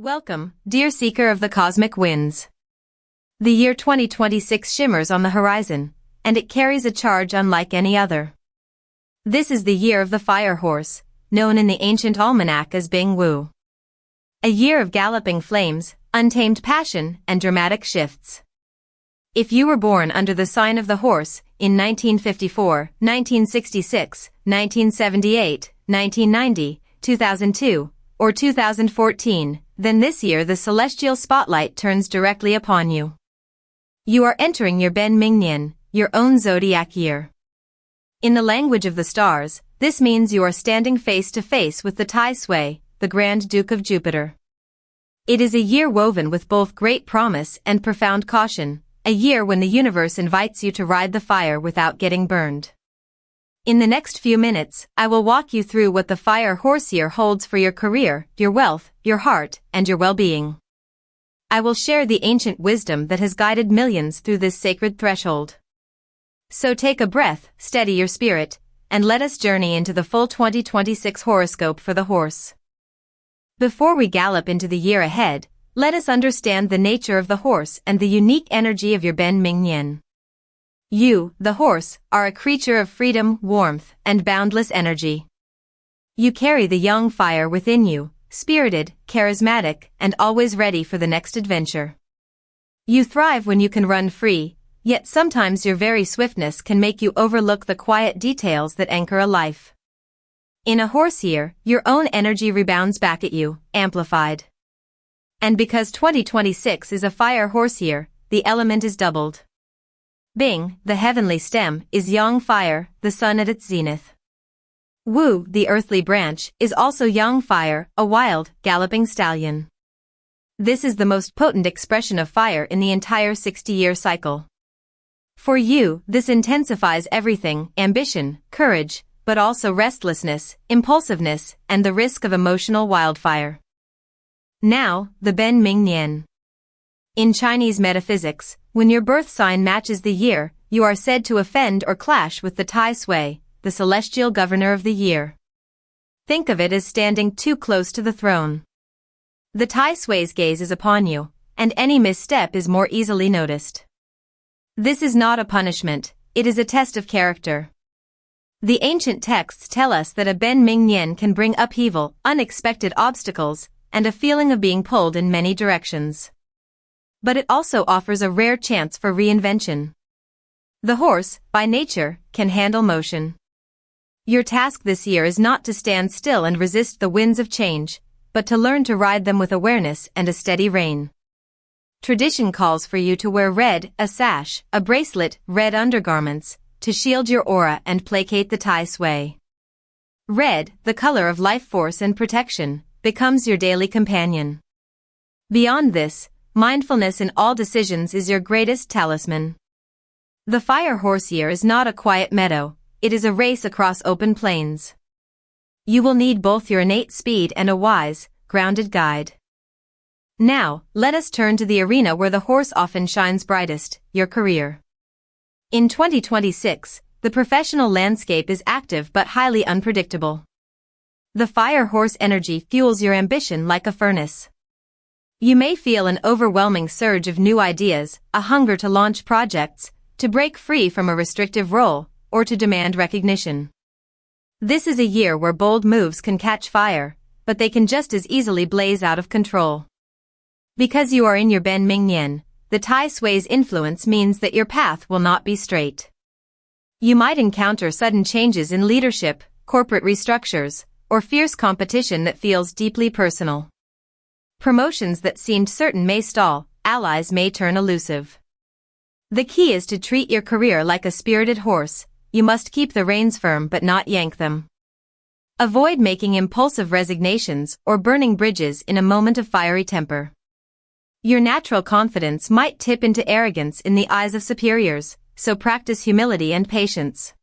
Welcome, dear seeker of the cosmic winds. The year 2026 shimmers on the horizon, and it carries a charge unlike any other. This is the year of the fire horse, known in the ancient almanac as Bing Wu. A year of galloping flames, untamed passion, and dramatic shifts. If you were born under the sign of the horse in 1954, 1966, 1978, 1990, 2002, or 2014, then this year the celestial spotlight turns directly upon you. You are entering your Ben Mingnian, your own zodiac year. In the language of the stars, this means you are standing face to face with the Tai Sui, the Grand Duke of Jupiter. It is a year woven with both great promise and profound caution, a year when the universe invites you to ride the fire without getting burned. In the next few minutes, I will walk you through what the fire horse year holds for your career, your wealth, your heart, and your well-being. I will share the ancient wisdom that has guided millions through this sacred threshold. So take a breath, steady your spirit, and let us journey into the full 2026 horoscope for the horse. Before we gallop into the year ahead, let us understand the nature of the horse and the unique energy of your Ben Mingnian. You, the horse, are a creature of freedom, warmth, and boundless energy. You carry the young fire within you, spirited, charismatic, and always ready for the next adventure. You thrive when you can run free, yet sometimes your very swiftness can make you overlook the quiet details that anchor a life. In a horse year, your own energy rebounds back at you, amplified. And because 2026 is a fire horse year, the element is doubled. Bing, the heavenly stem, is young fire, the sun at its zenith. Wu, the earthly branch, is also young fire, a wild, galloping stallion. This is the most potent expression of fire in the entire 60-year cycle. For you, this intensifies everything: ambition, courage, but also restlessness, impulsiveness, and the risk of emotional wildfire. Now, the Ben Mingnian. In Chinese metaphysics, when your birth sign matches the year, you are said to offend or clash with the Tai Sui, the celestial governor of the year. Think of it as standing too close to the throne. The Tai Sui's gaze is upon you, and any misstep is more easily noticed. This is not a punishment, it is a test of character. The ancient texts tell us that a Ben Mingnian can bring upheaval, unexpected obstacles, and a feeling of being pulled in many directions. But it also offers a rare chance for reinvention. The horse, by nature, can handle motion. Your task this year is not to stand still and resist the winds of change, but to learn to ride them with awareness and a steady rein. Tradition calls for you to wear red, a sash, a bracelet, red undergarments, to shield your aura and placate the Tai Sui. Red, the color of life force and protection, becomes your daily companion. Beyond this, mindfulness in all decisions is your greatest talisman. The fire horse year is not a quiet meadow, it is a race across open plains. You will need both your innate speed and a wise, grounded guide. Now, let us turn to the arena where the horse often shines brightest, your career. In 2026, the professional landscape is active but highly unpredictable. The fire horse energy fuels your ambition like a furnace. You may feel an overwhelming surge of new ideas, a hunger to launch projects, to break free from a restrictive role, or to demand recognition. This is a year where bold moves can catch fire, but they can just as easily blaze out of control. Because you are in your Ben Mingnian, the Tai Sui's influence means that your path will not be straight. You might encounter sudden changes in leadership, corporate restructures, or fierce competition that feels deeply personal. Promotions that seemed certain may stall, allies may turn elusive. The key is to treat your career like a spirited horse. You must keep the reins firm but not yank them. Avoid making impulsive resignations or burning bridges in a moment of fiery temper. Your natural confidence might tip into arrogance in the eyes of superiors, so practice humility and patience.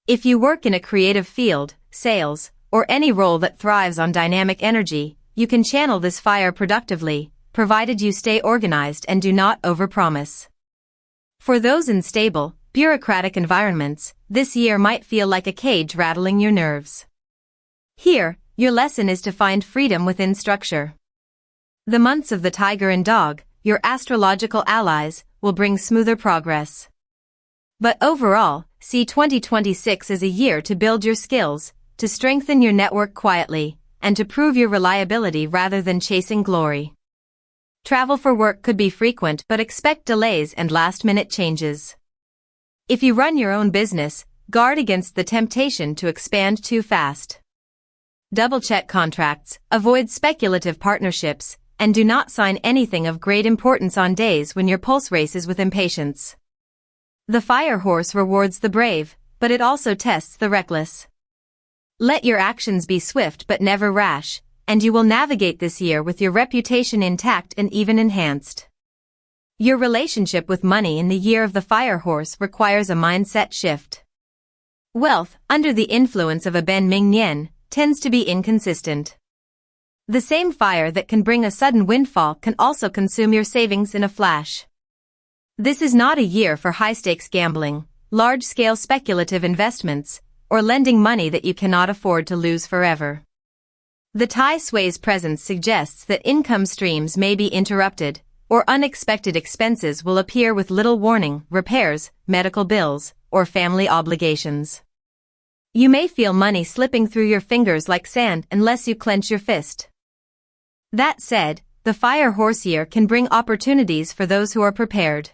If you work in a creative field, sales, or any role that thrives on dynamic energy, you can channel this fire productively, provided you stay organized and do not overpromise. For those in stable, bureaucratic environments, this year might feel like a cage rattling your nerves. Here, your lesson is to find freedom within structure. The months of the Tiger and Dog, your astrological allies, will bring smoother progress. But overall, see 2026 as a year to build your skills, to strengthen your network quietly, and to prove your reliability rather than chasing glory. Travel for work could be frequent, but expect delays and last-minute changes. If you run your own business, guard against the temptation to expand too fast. Double-check contracts, avoid speculative partnerships, and do not sign anything of great importance on days when your pulse races with impatience. The fire horse rewards the brave, but it also tests the reckless. Let your actions be swift but never rash, and you will navigate this year with your reputation intact and even enhanced. Your relationship with money in the year of the fire horse requires a mindset shift. Wealth, under the influence of a Ben Ming Nian, tends to be inconsistent. The same fire that can bring a sudden windfall can also consume your savings in a flash. This is not a year for high-stakes gambling, large-scale speculative investments, or lending money that you cannot afford to lose forever. The Tai Sui's presence suggests that income streams may be interrupted, or unexpected expenses will appear with little warning: repairs, medical bills, or family obligations. You may feel money slipping through your fingers like sand unless you clench your fist. That said, the fire horse year can bring opportunities for those who are prepared.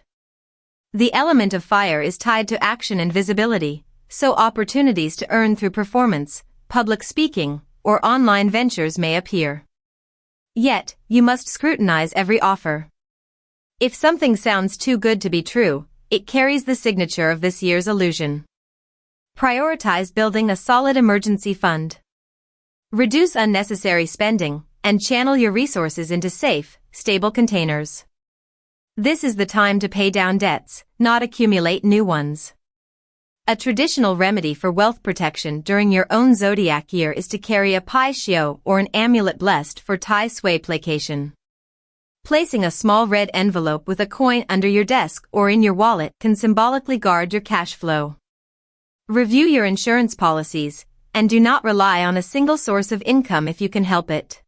The element of fire is tied to action and visibility, so opportunities to earn through performance, public speaking, or online ventures may appear. Yet, you must scrutinize every offer. If something sounds too good to be true, it carries the signature of this year's illusion. Prioritize building a solid emergency fund. Reduce unnecessary spending, and channel your resources into safe, stable containers. This is the time to pay down debts, not accumulate new ones. A traditional remedy for wealth protection during your own zodiac year is to carry a pai xiao or an amulet blessed for Tai Sui placation. Placing a small red envelope with a coin under your desk or in your wallet can symbolically guard your cash flow. Review your insurance policies, and do not rely on a single source of income if you can help it.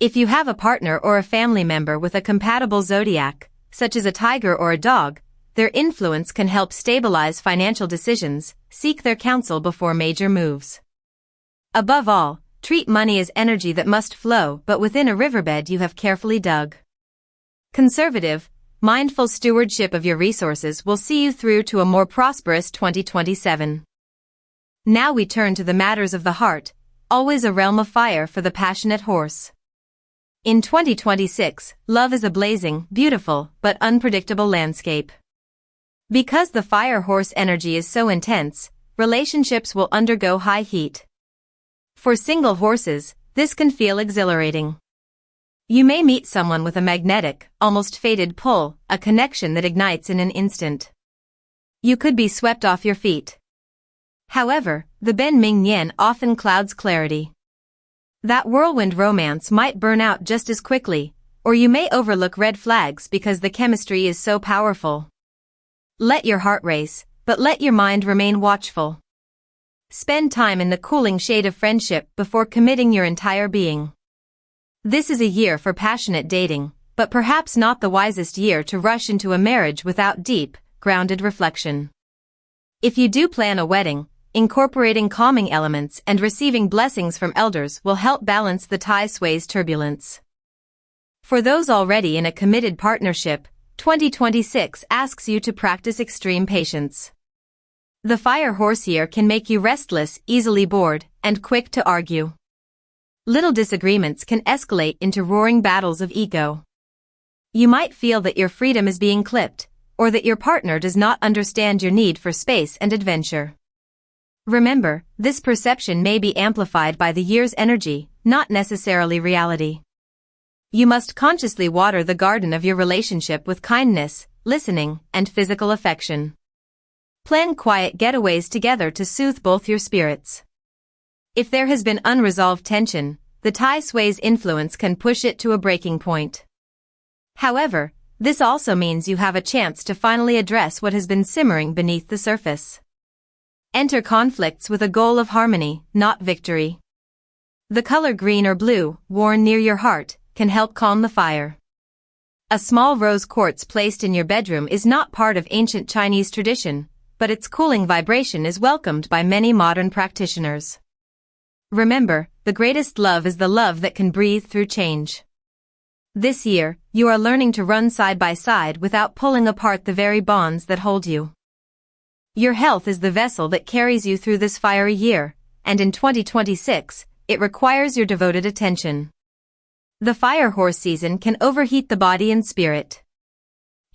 If you have a partner or a family member with a compatible zodiac, such as a tiger or a dog, their influence can help stabilize financial decisions. Seek their counsel before major moves. Above all, treat money as energy that must flow but within a riverbed you have carefully dug. Conservative, mindful stewardship of your resources will see you through to a more prosperous 2027. Now we turn to the matters of the heart, always a realm of fire for the passionate horse. In 2026, love is a blazing, beautiful, but unpredictable landscape. Because the fire horse energy is so intense, relationships will undergo high heat. For single horses, this can feel exhilarating. You may meet someone with a magnetic, almost fated pull, a connection that ignites in an instant. You could be swept off your feet. However, the Ben Ming Nian often clouds clarity. That whirlwind romance might burn out just as quickly, or you may overlook red flags because the chemistry is so powerful. Let your heart race, but let your mind remain watchful. Spend time in the cooling shade of friendship before committing your entire being. This is a year for passionate dating, but perhaps not the wisest year to rush into a marriage without deep, grounded reflection. If you do plan a wedding, incorporating calming elements and receiving blessings from elders will help balance the Tai Sui's turbulence. For those already in a committed partnership, 2026 asks you to practice extreme patience. The fire horse year can make you restless, easily bored, and quick to argue. Little disagreements can escalate into roaring battles of ego. You might feel that your freedom is being clipped, or that your partner does not understand your need for space and adventure. Remember, this perception may be amplified by the year's energy, not necessarily reality. You must consciously water the garden of your relationship with kindness, listening, and physical affection. Plan quiet getaways together to soothe both your spirits. If there has been unresolved tension, the Tai Sui's influence can push it to a breaking point. However, this also means you have a chance to finally address what has been simmering beneath the surface. Enter conflicts with a goal of harmony, not victory. The color green or blue, worn near your heart, can help calm the fire. A small rose quartz placed in your bedroom is not part of ancient Chinese tradition, but its cooling vibration is welcomed by many modern practitioners. Remember, the greatest love is the love that can breathe through change. This year, you are learning to run side by side without pulling apart the very bonds that hold you. Your health is the vessel that carries you through this fiery year, and in 2026, it requires your devoted attention. The fire horse season can overheat the body and spirit.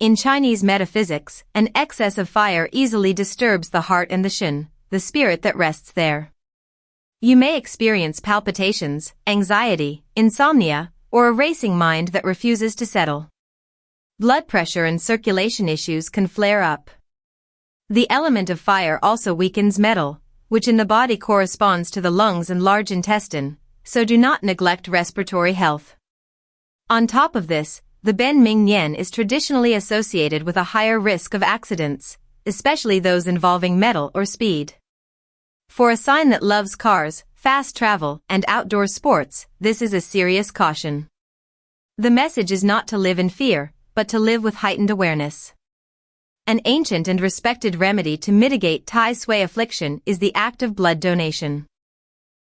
In Chinese metaphysics, an excess of fire easily disturbs the heart and the shen, the spirit that rests there. You may experience palpitations, anxiety, insomnia, or a racing mind that refuses to settle. Blood pressure and circulation issues can flare up. The element of fire also weakens metal, which in the body corresponds to the lungs and large intestine, so do not neglect respiratory health. On top of this, the Ben Ming Yen is traditionally associated with a higher risk of accidents, especially those involving metal or speed. For a sign that loves cars, fast travel, and outdoor sports, this is a serious caution. The message is not to live in fear, but to live with heightened awareness. An ancient and respected remedy to mitigate Tai Sui affliction is the act of blood donation.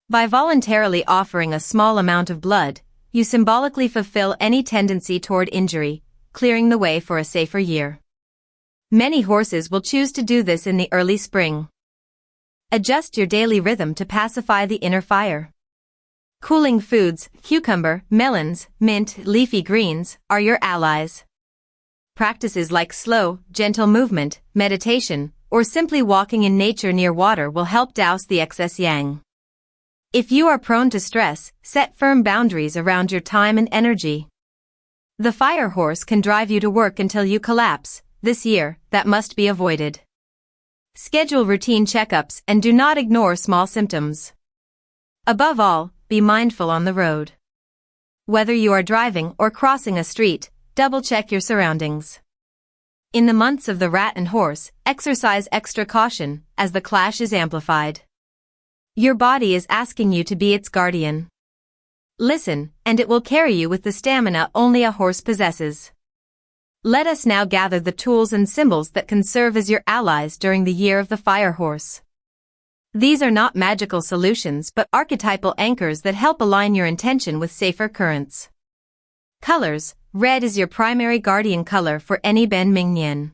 By voluntarily offering a small amount of blood, you symbolically fulfill any tendency toward injury, clearing the way for a safer year. Many horses will choose to do this in the early spring. Adjust your daily rhythm to pacify the inner fire. Cooling foods, cucumber, melons, mint, leafy greens, are your allies. Practices like slow, gentle movement, meditation, or simply walking in nature near water will help douse the excess yang. If you are prone to stress, set firm boundaries around your time and energy. The fire horse can drive you to work until you collapse. This year, that must be avoided. Schedule routine checkups and do not ignore small symptoms. Above all, be mindful on the road. Whether you are driving or crossing a street, double-check your surroundings. In the months of the rat and horse, exercise extra caution, as the clash is amplified. Your body is asking you to be its guardian. Listen, and it will carry you with the stamina only a horse possesses. Let us now gather the tools and symbols that can serve as your allies during the year of the fire horse. These are not magical solutions but archetypal anchors that help align your intention with safer currents. Colors: red is your primary guardian color for any Ben Ming Yen.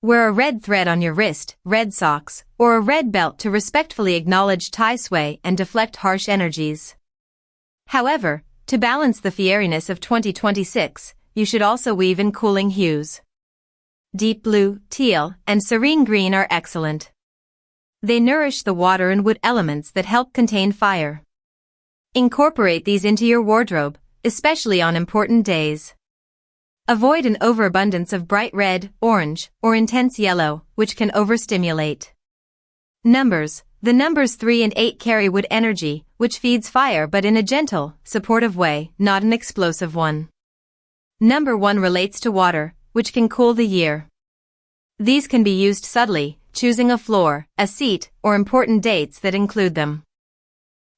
Wear a red thread on your wrist, red socks, or a red belt to respectfully acknowledge Tai Sui and deflect harsh energies. However, to balance the fieriness of 2026, you should also weave in cooling hues. Deep blue, teal, and serene green are excellent. They nourish the water and wood elements that help contain fire. Incorporate these into your wardrobe, especially on important days. Avoid an overabundance of bright red, orange, or intense yellow, which can overstimulate. Numbers: the numbers 3 and 8 carry wood energy, which feeds fire but in a gentle, supportive way, not an explosive one. Number 1 relates to water, which can cool the year. These can be used subtly, choosing a floor, a seat, or important dates that include them.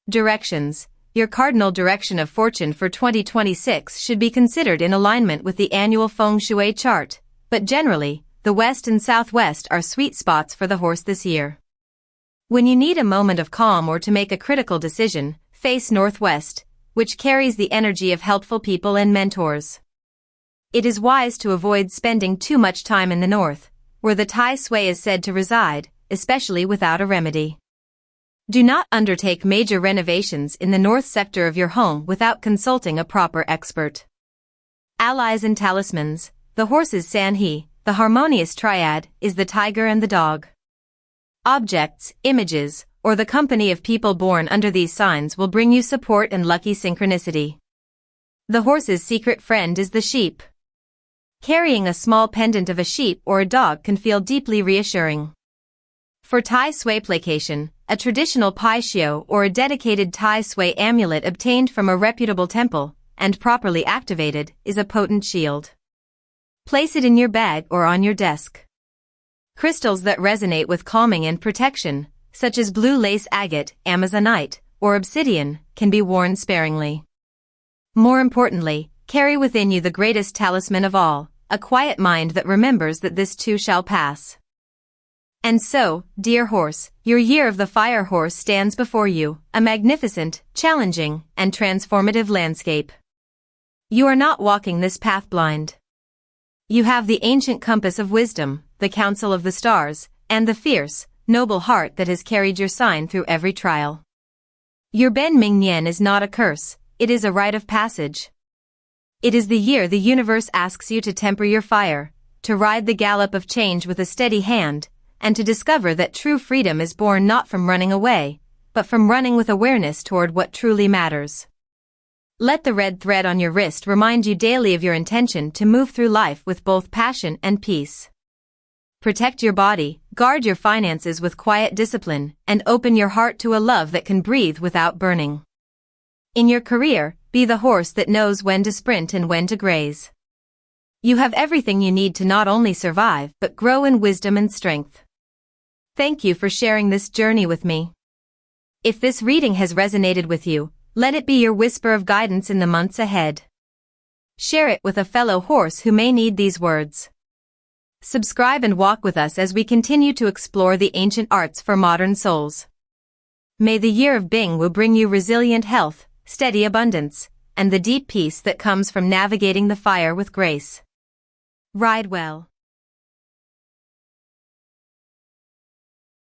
Directions: your cardinal direction of fortune for 2026 should be considered in alignment with the annual Feng Shui chart, but generally, the west and southwest are sweet spots for the horse this year. When you need a moment of calm or to make a critical decision, face northwest, which carries the energy of helpful people and mentors. It is wise to avoid spending too much time in the north, where the Tai Sui is said to reside, especially without a remedy. Do not undertake major renovations in the north sector of your home without consulting a proper expert. Allies and talismans: the horse's Sanhe, the harmonious triad, is the tiger and the dog. Objects, images, or the company of people born under these signs will bring you support and lucky synchronicity. The horse's secret friend is the sheep. Carrying a small pendant of a sheep or a dog can feel deeply reassuring. For Tai Sui placation, a traditional pai xiao or a dedicated Tai Sui amulet obtained from a reputable temple, and properly activated, is a potent shield. Place it in your bag or on your desk. Crystals that resonate with calming and protection, such as blue lace agate, amazonite, or obsidian, can be worn sparingly. More importantly, carry within you the greatest talisman of all, a quiet mind that remembers that this too shall pass. And so, dear horse, your year of the fire horse stands before you, a magnificent, challenging, and transformative landscape. You are not walking this path blind. You have the ancient compass of wisdom, the counsel of the stars, and the fierce, noble heart that has carried your sign through every trial. Your Ben Ming Nian is not a curse, it is a rite of passage. It is the year the universe asks you to temper your fire, to ride the gallop of change with a steady hand, and to discover that true freedom is born not from running away, but from running with awareness toward what truly matters. Let the red thread on your wrist remind you daily of your intention to move through life with both passion and peace. Protect your body, guard your finances with quiet discipline, and open your heart to a love that can breathe without burning. In your career, be the horse that knows when to sprint and when to graze. You have everything you need to not only survive but grow in wisdom and strength. Thank you for sharing this journey with me. If this reading has resonated with you, let it be your whisper of guidance in the months ahead. Share it with a fellow horse who may need these words. Subscribe and walk with us as we continue to explore the ancient arts for modern souls. May the year of Bing Wu bring you resilient health, steady abundance, and the deep peace that comes from navigating the fire with grace. Ride well.